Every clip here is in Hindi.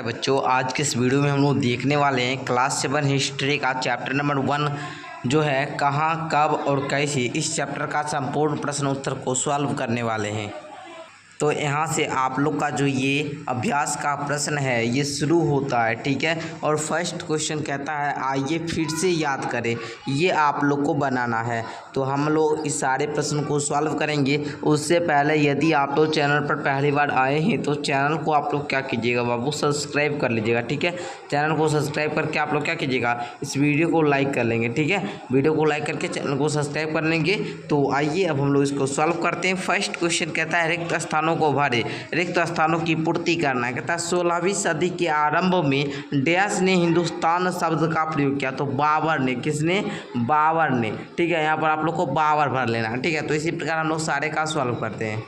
बच्चों, आज के इस वीडियो में हम लोग देखने वाले हैं क्लास 7 हिस्ट्री का चैप्टर नंबर 1 जो है कहाँ, कब और कैसे। इस चैप्टर का संपूर्ण प्रश्न उत्तर को सॉल्व करने वाले हैं। तो यहाँ से आप लोग का जो ये अभ्यास का प्रश्न है ये शुरू होता है, ठीक है। और फर्स्ट क्वेश्चन कहता है आइए फिर से याद करें, ये आप लोग को बनाना है। तो हम लोग इस सारे प्रश्न को सॉल्व करेंगे। उससे पहले यदि आप लोग चैनल पर पहली बार आए हैं तो चैनल को आप लोग क्या कीजिएगा बाबू, सब्सक्राइब कर लीजिएगा, ठीक है। चैनल को सब्सक्राइब करके आप लोग क्या कीजिएगा, इस वीडियो को लाइक कर लेंगे, ठीक है। वीडियो को लाइक करके चैनल को सब्सक्राइब कर लेंगे। तो आइए अब हम लोग इसको सॉल्व करते हैं। फर्स्ट क्वेश्चन कहता है रिक्त स्थानों को भरे, रिक्त स्थानों की पूर्ति करना है। कहता है 16वीं सदी के आरंभ में डैश ने हिंदुस्तान शब्द का प्रयोग किया। तो बाबर ने, किसने, बाबर ने, ठीक है। यहाँ पर आप लोग को बाबर भर लेना है, ठीक है। तो इसी प्रकार हम लोग सारे का सॉल्व करते हैं।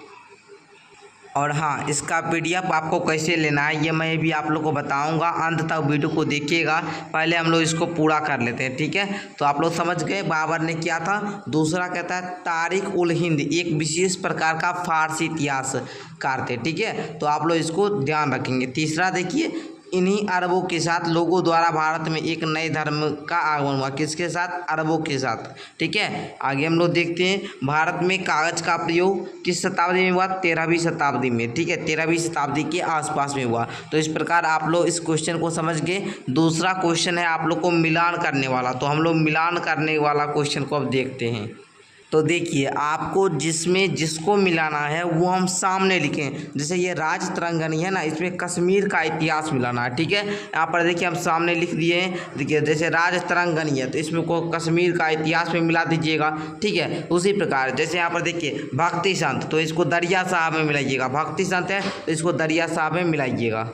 और हाँ, इसका पीडीएफ आपको कैसे लेना है ये मैं भी आप लोग को बताऊंगा, अंत तक वीडियो को देखिएगा। पहले हम लोग इसको पूरा कर लेते हैं, ठीक है। तो आप लोग समझ गए बाबर ने किया था। दूसरा कहता है तारिक उल हिंद एक विशेष प्रकार का फारसी इतिहासकार थे, ठीक है। तो आप लोग इसको ध्यान रखेंगे। तीसरा देखिए, इन्हीं अरबों के साथ लोगों द्वारा भारत में एक नए धर्म का आगमन हुआ। किसके साथ, अरबों के साथ, ठीक है। आगे हम लोग देखते हैं भारत में कागज का प्रयोग किस शताब्दी में हुआ, 13वीं शताब्दी में, ठीक है। 13वीं शताब्दी के आसपास में हुआ। तो इस प्रकार आप लोग इस क्वेश्चन को समझ गए। दूसरा क्वेश्चन है आप लोग को मिलान करने वाला। तो हम लोग मिलान करने वाला क्वेश्चन को अब देखते हैं। तो देखिए आपको जिसको मिलाना है वो हम सामने लिखें। जैसे ये राज तरंगनी है ना, इसमें कश्मीर का इतिहास मिलाना है, ठीक है। यहाँ पर देखिए हम सामने लिख दिए हैं। देखिए जैसे राज तरंगनी है तो इसमें को कश्मीर का इतिहास में मिला दीजिएगा, ठीक है। उसी प्रकार जैसे यहाँ पर देखिए भक्ति संत, तो इसको दरिया साहब में मिलाइएगा। भक्ति संत है तो इसको दरिया साहब में मिलाइएगा,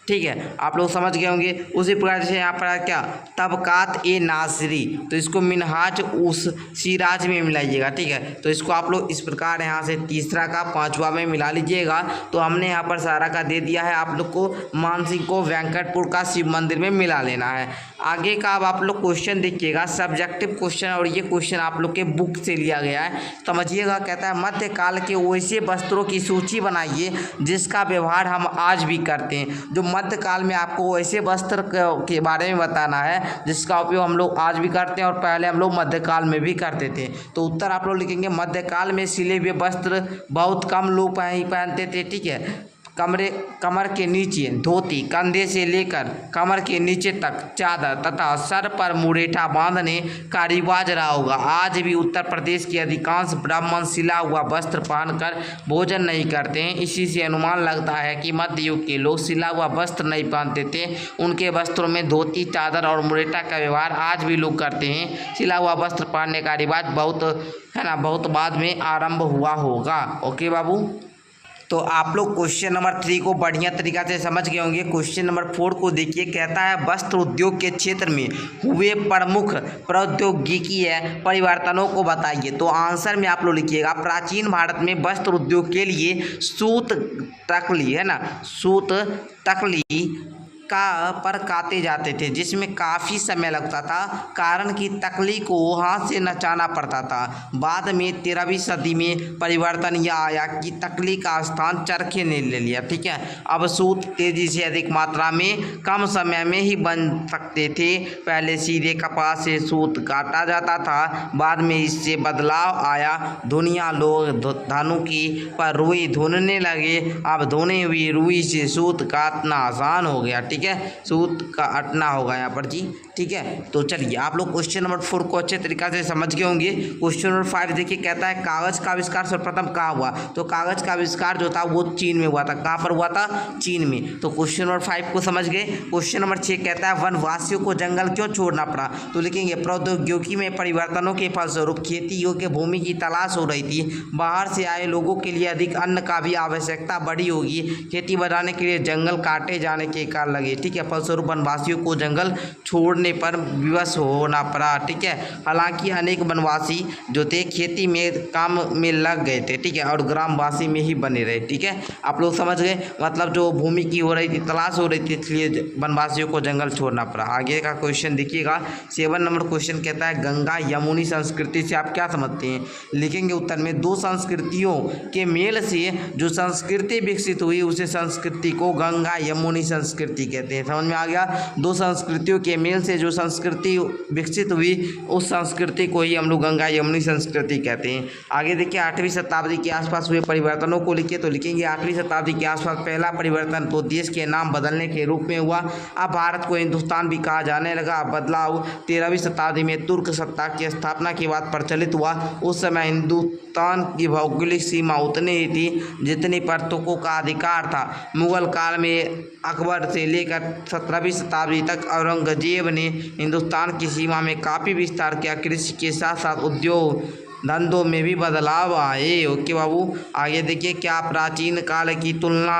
ठीक है। आप लोग समझ गए होंगे। उसी प्रकार से यहाँ पर है क्या, तबकात ए नासरी, तो इसको मिनहाज उस सिराज में मिलाइएगा, ठीक है। तो इसको आप लोग इस प्रकार यहाँ से तीसरा का पांचवा में मिला लीजिएगा। तो हमने यहाँ पर सारा का दे दिया है। आप लोग को मानसिंह को वेंकटपुर का शिव मंदिर में मिला लेना है। आगे का अब आप लोग क्वेश्चन देखिएगा, सब्जेक्टिव क्वेश्चन, और ये क्वेश्चन आप लोग के बुक से लिया गया है, समझिएगा। कहता है मध्यकाल के वैसे वस्त्रों की सूची बनाइए जिसका व्यवहार हम आज भी करते हैं। जो मध्यकाल में आपको ऐसे वस्त्र के बारे में बताना है जिसका उपयोग हम लोग आज भी करते हैं और पहले हम लोग मध्यकाल में भी करते थे। तो उत्तर आप लोग लिखेंगे मध्यकाल में सिले हुए वस्त्र बहुत कम लोग पहनते थे, ठीक है। कमर के नीचे धोती, कंधे से लेकर कमर के नीचे तक चादर तथा सर पर मुरेठा बांधने का रिवाज रहा होगा। आज भी उत्तर प्रदेश के अधिकांश ब्राह्मण सिला हुआ वस्त्र पहनकर भोजन नहीं करते हैं। इसी से अनुमान लगता है कि मध्य युग के लोग सिला हुआ वस्त्र नहीं पहनते थे। उनके वस्त्रों में धोती, चादर और मुरेठा का व्यवहार आज भी लोग करते हैं। सिला हुआ वस्त्र पहनने का रिवाज बहुत बाद में आरंभ हुआ होगा। ओके बाबू। तो आप लोग क्वेश्चन नंबर 3 को बढ़िया तरीका से समझ गए होंगे। क्वेश्चन नंबर 4 को देखिए, कहता है वस्त्र उद्योग के क्षेत्र में हुए प्रमुख प्रौद्योगिकीय परिवर्तनों को बताइए। तो आंसर में आप लोग लिखिएगा प्राचीन भारत में वस्त्र उद्योग के लिए सूत तकली, है ना, सूत तकली पर काटे जाते थे जिसमें काफ़ी समय लगता था, कारण कि तकली को हाथ से नचाना पड़ता था। बाद में 13वीं सदी में परिवर्तन यह आया कि तकली का स्थान चरखे ने ले लिया, ठीक है। अब सूत तेजी से अधिक मात्रा में कम समय में ही बन सकते थे। पहले सीधे कपास से सूत काटा जाता था, बाद में इससे बदलाव आया। धुनिया लोग धानु की पर रुई धुनने लगे। अब धुनी हुई रुई से सूत काटना आसान हो गया, ठीक है। सूत काटना होगा यहाँ पर जी, ठीक है। तो चलिए आप लोग क्वेश्चन नंबर 4 को अच्छे तरीका से समझ गए होंगे। क्वेश्चन नंबर 5 देखिए, कहता है कागज का आविष्कार सर्वप्रथम कहाँ हुआ। तो कागज का आविष्कार जो था वो चीन में हुआ था। कहाँ पर हुआ था, चीन में। तो क्वेश्चन नंबर 5 को समझ गए। क्वेश्चन नंबर 6 कहता है वनवासियों को जंगल क्यों छोड़ना पड़ा। तो लिखेंगे प्रौद्योगिकी में परिवर्तनों के फलस्वरूप खेती योग्य भूमि की तलाश हो रही थी। बाहर से आए लोगों के लिए अधिक अन्न का भी आवश्यकता बढ़ी होगी। खेती बढ़ाने के लिए जंगल काटे जाने के कारण लगे, ठीक है। फलस्वरूप वनवासियों को जंगल छोड़ने पर विवश होना पड़ा, ठीक है। हालांकि अनेक वनवासी जो थे खेती में काम में लग गए थे, ठीक है, और ग्रामवासी में ही बने रहे, ठीक है। आप लोग समझ गए, मतलब जो भूमि की हो रही थी, तलाश हो रही थी, इसलिए वनवासियों को जंगल छोड़ना पड़ा। आगे का क्वेश्चन देखिएगा, 7 नंबर क्वेश्चन कहता है गंगा यमुनी संस्कृति से आप क्या समझते हैं। लिखेंगे उत्तर में दो संस्कृतियों के मेल से जो संस्कृति विकसित हुई उसे संस्कृति को गंगा यमुनी संस्कृति कहते हैं। समझ में आ गया। दो संस्कृतियों के मेल से जो संस्कृति विकसित हुई उस संस्कृति को ही हम लोग गंगा यमुनी संस्कृति कहते हैं। आगे देखिए 8वीं शताब्दी के आसपास हुए परिवर्तनों को लिखिए। तो लिखेंगे 8वीं शताब्दी के आसपास पहला परिवर्तन तो देश के नाम बदलने के रूप में हुआ। अब भारत को हिंदुस्तान भी कहा जाने लगा। बदलाव 13वीं शताब्दी में तुर्क सत्ता की स्थापना के बाद प्रचलित हुआ। उस समय हिंदुस्तान की भौगोलिक सीमा उतनी ही थी जितनी पर तुर्कों का अधिकार था। मुगल काल में अकबर से लेकर 17वीं शताब्दी तक औरंगजेब ने हिंदुस्तान की सीमा में काफ़ी विस्तार किया। कृषि के साथ साथ उद्योग धंधों में भी बदलाव आए। ओके बाबू, आगे देखिए क्या प्राचीन काल की तुलना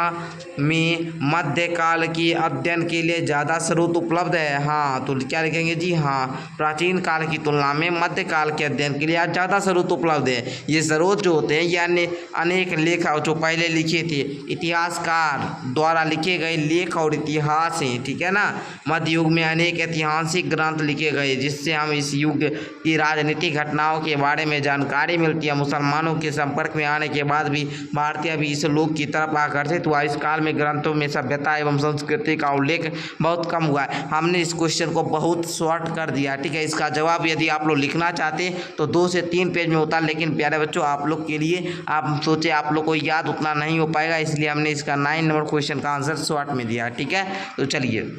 में मध्य काल के अध्ययन के लिए ज़्यादा स्रोत उपलब्ध है? हाँ, तो क्या लिखेंगे जी? हाँ, प्राचीन काल की तुलना में मध्य काल के अध्ययन के लिए ज़्यादा स्रोत उपलब्ध है। ये स्रोत जो होते हैं यानी अनेक लेख जो पहले लिखे थे इतिहासकार द्वारा लिखे गए लेख और इतिहास हैं, ठीक है ना। मध्य युग में अनेक ऐतिहासिक ग्रंथ लिखे गए जिससे हम इस युग की राजनीतिक घटनाओं के बारे में जानकारी मिलती है। मुसलमानों के संपर्क में आने के बाद भी भारतीय भी इस लोक की तरफ आकर्षित हुआ। इस काल में ग्रंथों में सभ्यता एवं संस्कृति का उल्लेख बहुत कम हुआ है। हमने इस क्वेश्चन को बहुत शॉर्ट कर दिया, ठीक है। इसका जवाब यदि आप लोग लिखना चाहते तो 2 से 3 पेज में होता, लेकिन प्यारे बच्चों आप लोग के लिए आप सोचे आप लोग को याद उतना नहीं हो पाएगा, इसलिए हमने इसका 9 नंबर क्वेश्चन का आंसर शॉर्ट में दिया, ठीक है। तो चलिए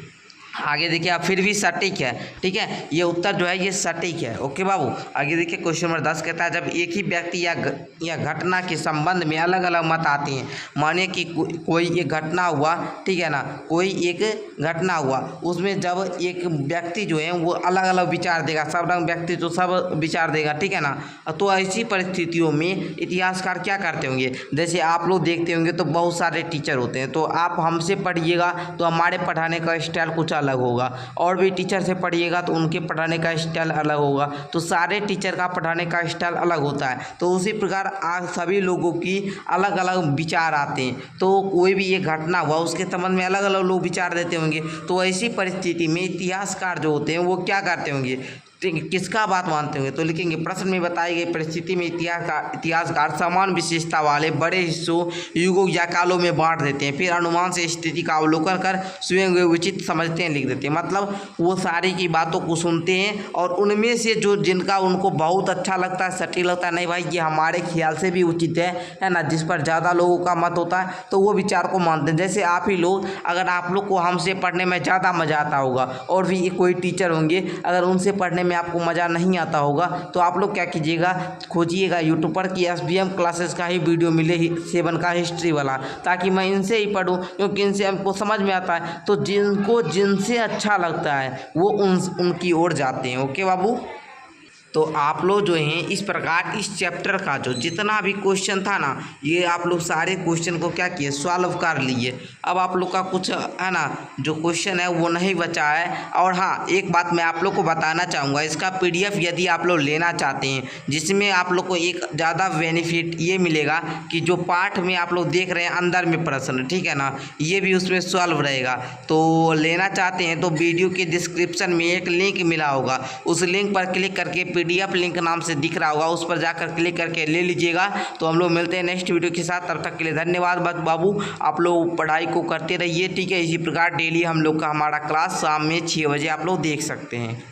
आगे देखिए आप फिर भी सटीक है, ठीक है। ये उत्तर जो है ये सटीक है। ओके बाबू, आगे देखिए क्वेश्चन नंबर 10 कहता है जब एक ही व्यक्ति या घटना के संबंध में अलग अलग मत आते हैं। मानिए कि कोई एक घटना हुआ, ठीक है ना, कोई एक घटना हुआ, उसमें जब एक व्यक्ति जो है वो अलग अलग विचार देगा, सब रंग व्यक्ति तो सब विचार देगा, ठीक है ना। तो ऐसी परिस्थितियों में इतिहासकार क्या करते होंगे? जैसे आप लोग देखते होंगे तो बहुत सारे टीचर होते हैं, तो आप हमसे पढ़िएगा तो हमारे पढ़ाने का स्टाइल कुछ अलग होगा, और भी टीचर से पढ़िएगा तो उनके पढ़ाने का स्टाइल अलग होगा। तो सारे टीचर का पढ़ाने का स्टाइल अलग होता है। तो उसी प्रकार आज सभी लोगों की अलग अलग विचार आते हैं। तो कोई भी ये घटना हुआ उसके संबंध में अलग अलग लोग विचार देते होंगे। तो ऐसी परिस्थिति में इतिहासकार जो होते हैं वो क्या करते होंगे, किसका बात मानते होंगे? तो लिखेंगे प्रश्न में बताई गई परिस्थिति में इतिहासकार समान विशेषता वाले बड़े हिस्सों युगों या कालों में बांट देते हैं, फिर अनुमान से स्थिति का अवलोकन कर स्वयं वे उचित समझते हैं, लिख देते हैं। मतलब वो सारी की बातों को सुनते हैं और उनमें से जो जिनका उनको बहुत अच्छा लगता है, सटीक लगता है, नहीं भाई ये हमारे ख्याल से भी उचित है ना, जिस पर ज़्यादा लोगों का मत होता है तो वो विचार को मानते हैं। जैसे आप ही लोग, अगर आप लोग को हमसे पढ़ने में ज़्यादा मज़ा आता होगा और भी कोई टीचर होंगे अगर उनसे पढ़ने में आपको मज़ा नहीं आता होगा तो आप लोग क्या कीजिएगा, खोजिएगा यूट्यूब पर कि SBM क्लासेस का ही वीडियो मिले 7 का हिस्ट्री वाला, ताकि मैं इनसे ही पढूं, क्योंकि इनसे हमको समझ में आता है। तो जिनसे अच्छा लगता है वो उनकी ओर जाते हैं। ओके बाबू, तो आप लोग जो हैं इस प्रकार इस चैप्टर का जो जितना भी क्वेश्चन था ना, ये आप लोग सारे क्वेश्चन को क्या किए, सॉल्व कर लिए। अब आप लोग का कुछ है ना जो क्वेश्चन है वो नहीं बचा है। और हाँ, एक बात मैं आप लोग को बताना चाहूँगा, इसका PDF यदि आप लोग लेना चाहते हैं जिसमें आप लोग को एक ज़्यादा बेनिफिट ये मिलेगा कि जो पाठ में आप लोग देख रहे हैं अंदर में प्रश्न, ठीक है ना, ये भी उसमें सॉल्व रहेगा। तो लेना चाहते हैं तो वीडियो के डिस्क्रिप्शन में एक लिंक मिला होगा, उस लिंक पर क्लिक करके PDF लिंक नाम से दिख रहा होगा, उस पर जाकर क्लिक करके ले लीजिएगा। तो हम लोग मिलते हैं नेक्स्ट वीडियो के साथ, तब तक के लिए धन्यवाद बाबू। आप लोग पढ़ाई को करते रहिए, ठीक है। इसी प्रकार डेली हम लोग का हमारा क्लास शाम में 6 बजे आप लोग देख सकते हैं।